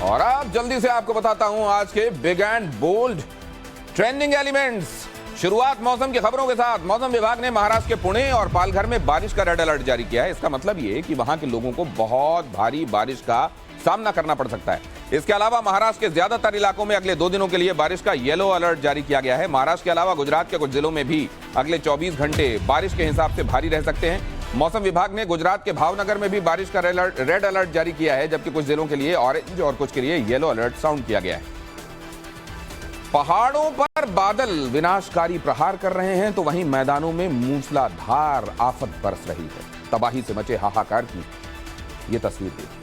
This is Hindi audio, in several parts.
और अब जल्दी से आपको बताता हूं आज के big and bold trending elements. शुरुआत मौसम की खबरों के साथ। मौसम विभाग ने महाराष्ट्र के पुणे और पालघर में बारिश का रेड अलर्ट जारी किया है। इसका मतलब ये कि वहां के लोगों को बहुत भारी बारिश का सामना करना पड़ सकता है। इसके अलावा महाराष्ट्र के ज्यादातर इलाकों में अगले 2 दिनों के लिए बारिश का येलो अलर्ट जारी किया गया है। महाराष्ट्र के अलावा गुजरात के कुछ जिलों में भी अगले 24 घंटे बारिश के हिसाब से भारी रह सकते हैं। मौसम विभाग ने गुजरात के भावनगर में भी बारिश का रेड अलर्ट जारी किया है, जबकि कुछ जिलों के लिए ऑरेंज और कुछ के लिए येलो अलर्ट साउंड किया गया है। पहाड़ों पर बादल विनाशकारी प्रहार कर रहे हैं तो वहीं मैदानों में मूसलाधार आफत बरस रही है। तबाही से मचे हाहाकार की ये तस्वीर देखिए।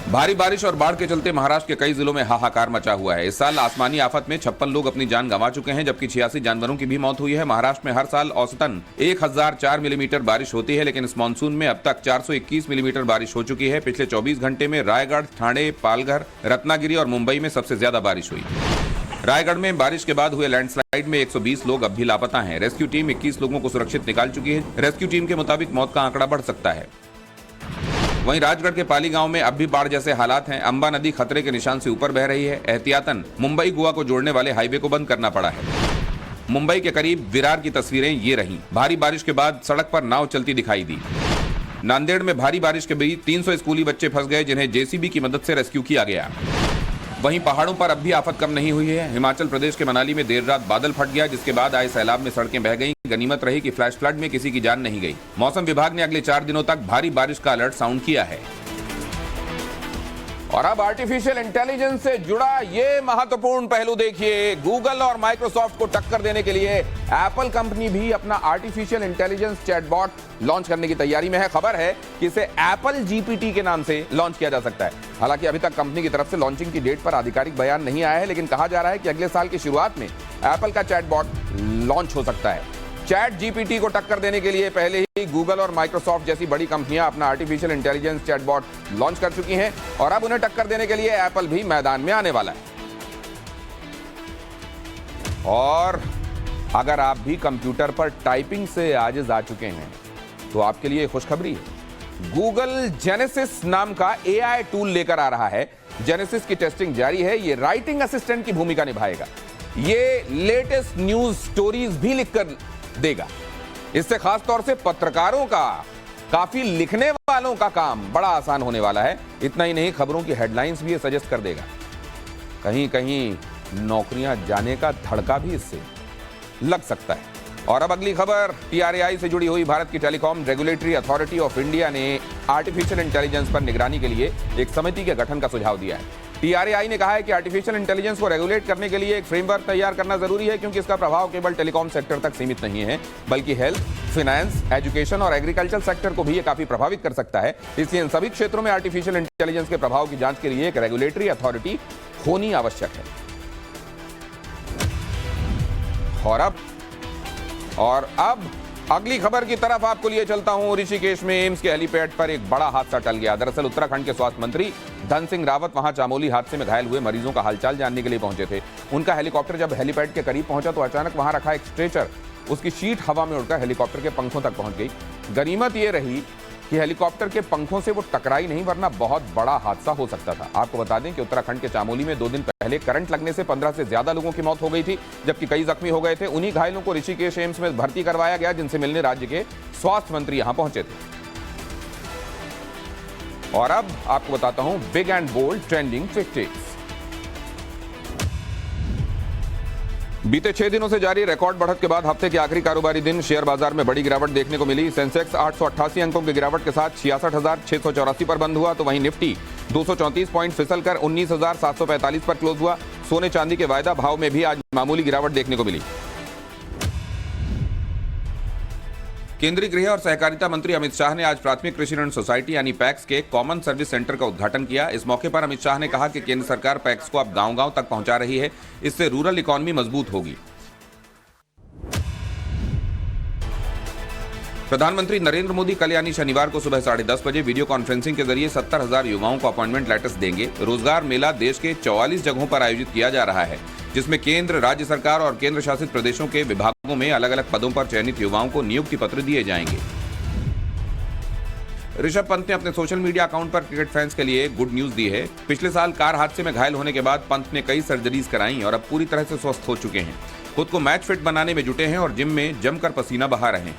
भारी बारिश और बाढ़ के चलते महाराष्ट्र के कई जिलों में हाहाकार मचा हुआ है। इस साल आसमानी आफत में 56 लोग अपनी जान गंवा चुके हैं, जबकि 86 जानवरों की भी मौत हुई है। महाराष्ट्र में हर साल औसतन 1004 मिलीमीटर बारिश होती है, लेकिन इस मानसून में अब तक 421 मिलीमीटर बारिश हो चुकी है। पिछले 24 घंटे में रायगढ़, ठाणे, पालघर, रत्नागिरी और मुंबई में सबसे ज्यादा बारिश हुई। रायगढ़ में बारिश के बाद हुए लैंडस्लाइड में 120 लोग अब भी लापता हैं। रेस्क्यू टीम 21 लोगों को सुरक्षित निकाल चुकी है। रेस्क्यू टीम के मुताबिक मौत का आंकड़ा बढ़ सकता है। वहीं राजगढ़ के पाली गांव में अब भी बाढ़ जैसे हालात हैं। अंबा नदी खतरे के निशान से ऊपर बह रही है। एहतियातन मुंबई गोवा को जोड़ने वाले हाईवे को बंद करना पड़ा है। मुंबई के करीब विरार की तस्वीरें ये रहीं। भारी बारिश के बाद सड़क पर नाव चलती दिखाई दी। नांदेड़ में भारी बारिश के बीच 300 स्कूली बच्चे फंस गए, जिन्हें जेसीबी की मदद से रेस्क्यू किया गया। वहीं पहाड़ों पर अब भी आफत कम नहीं हुई है। हिमाचल प्रदेश के मनाली में देर रात बादल फट गया, जिसके बाद आए सैलाब में सड़कें बह गईं। गनीमत रही कि फ्लैश फ्लड में किसी की जान नहीं गई। मौसम विभाग ने अगले 4 दिनों तक भारी बारिश का अलर्ट साउंड किया है। और अब आर्टिफिशियल इंटेलिजेंस से जुड़ा ये महत्वपूर्ण पहलू देखिए। गूगल और माइक्रोसॉफ्ट को टक्कर देने के लिए एप्पल कंपनी भी अपना आर्टिफिशियल इंटेलिजेंस चैटबॉट लॉन्च करने की तैयारी में है। खबर है कि इसे एप्पल जीपीटी के नाम से लॉन्च किया जा सकता है। हालांकि अभी तक कंपनी की तरफ से लॉन्चिंग की डेट पर आधिकारिक बयान नहीं आया है, लेकिन कहा जा रहा है कि अगले साल की शुरुआत में एप्पल का चैटबॉट लॉन्च हो सकता है। चैट जीपीटी को टक्कर देने के लिए पहले ही गूगल और माइक्रोसॉफ्ट जैसी बड़ी कंपनियां अपना आर्टिफिशियल इंटेलिजेंस चैटबॉट लॉन्च कर चुकी हैं और अब उन्हें टक्कर देने के लिए एप्पल भी मैदान में आने वाला है। और अगर आप भी कंप्यूटर पर टाइपिंग से आजिज आ चुके हैं तो आपके लिए खुशखबरी है। गूगल जेनेसिस नाम का एआई टूल लेकर आ रहा है। जेनेसिस की टेस्टिंग जारी है। ये राइटिंग असिस्टेंट की भूमिका निभाएगा। ये लेटेस्ट न्यूज स्टोरीज भी लिखकर देगा। इससे खास तौर से पत्रकारों का, काफी लिखने वालों का काम बड़ा आसान होने वाला है। इतना ही नहीं, खबरों की हेडलाइंस भी ये सजेस्ट कर देगा। कहीं कहीं नौकरियां जाने का धड़का भी इससे लग सकता है। और अब अगली खबर टीआरएआई से जुड़ी हुई। भारत की telecom regulatory authority of India ने आर्टिफिशियल इंटेलिजेंस पर निगरानी के लिए एक समिति के गठन का सुझाव दिया है। टीआरएआई ने कहा है कि आर्टिफिशियल इंटेलिजेंस को रेगुलेट करने के लिए एक फ्रेमवर्क तैयार करना जरूरी है, क्योंकि इसका प्रभाव केवल टेलीकॉम सेक्टर तक सीमित नहीं है, बल्कि हेल्थ, फाइनेंस, एजुकेशन और एग्रीकल्चर सेक्टर को भी ये काफी प्रभावित कर सकता है। इसलिए इन सभी क्षेत्रों में आर्टिफिशियल इंटेलिजेंस के प्रभाव की जांच के लिए एक रेगुलेटरी अथॉरिटी होनी आवश्यक है। और अब अगली खबर की तरफ आपको लिए चलता हूं। ऋषिकेश में एम्स के हेलीपैड पर एक बड़ा हादसा टल गया। दरअसल उत्तराखंड के स्वास्थ्य मंत्री धन सिंह रावत वहां चामोली हादसे में घायल हुए मरीजों का हालचाल जानने के लिए पहुंचे थे। उनका हेलीकॉप्टर जब हेलीपैड के करीब पहुंचा तो अचानक वहां रखा एक स्ट्रेचर, उसकी शीट हवा में उड़कर हेलीकॉप्टर के पंखों तक पहुंच गई। गनीमत यह रही कि हेलीकॉप्टर के पंखों से वो टकराई नहीं, वरना बहुत बड़ा हादसा हो सकता था। आपको बता दें कि उत्तराखंड के चामोली में 2 दिन पहले करंट लगने से 15 से ज्यादा लोगों की मौत हो गई थी, जबकि कई जख्मी हो गए थे। उन्हीं घायलों को ऋषिकेश एम्स में भर्ती करवाया गया, जिनसे मिलने राज्य के स्वास्थ्य मंत्री यहां पहुंचे थे। और अब आपको बताता हूं big and bold trending fifties. बीते 6 दिनों से जारी रिकॉर्ड बढ़त के बाद हफ्ते के आखिरी कारोबारी दिन शेयर बाजार में बड़ी गिरावट देखने को मिली। सेंसेक्स 888 अंकों की गिरावट के साथ 66,684 पर बंद हुआ, तो वहीं निफ्टी 234 पॉइंट फिसलकर 19,745 पर क्लोज हुआ। सोने चांदी के वायदा भाव में भी आज मामूली गिरावट देखने को मिली। केंद्रीय गृह और सहकारिता मंत्री अमित शाह ने आज प्राथमिक कृषि ऋण सोसाइटी यानी पैक्स के कॉमन सर्विस सेंटर का उद्घाटन किया। इस मौके पर अमित शाह ने कहा कि केंद्र सरकार पैक्स को अब गांव-गांव तक पहुंचा रही है। इससे रूरल इकोनॉमी मजबूत होगी। प्रधानमंत्री नरेंद्र मोदी कल यानी शनिवार को सुबह 10:30 बजे वीडियो कॉन्फ्रेंसिंग के जरिए 70,000 युवाओं को अपॉइंटमेंट लेटर्स देंगे। रोजगार मेला देश के 44 जगहों पर आयोजित किया जा रहा है, जिसमें केंद्र, राज्य सरकार और केंद्र शासित प्रदेशों के विभागों में अलग अलग पदों पर चयनित युवाओं को नियुक्ति पत्र दिए जाएंगे। ऋषभ पंत ने अपने सोशल मीडिया अकाउंट पर क्रिकेट फैंस के लिए गुड न्यूज दी है। पिछले साल कार हादसे में घायल होने के बाद पंत ने कई सर्जरीज कराई और अब पूरी तरह से स्वस्थ हो चुके हैं। खुद को मैच फिट बनाने में जुटे हैं और जिम में जमकर पसीना बहा रहे हैं।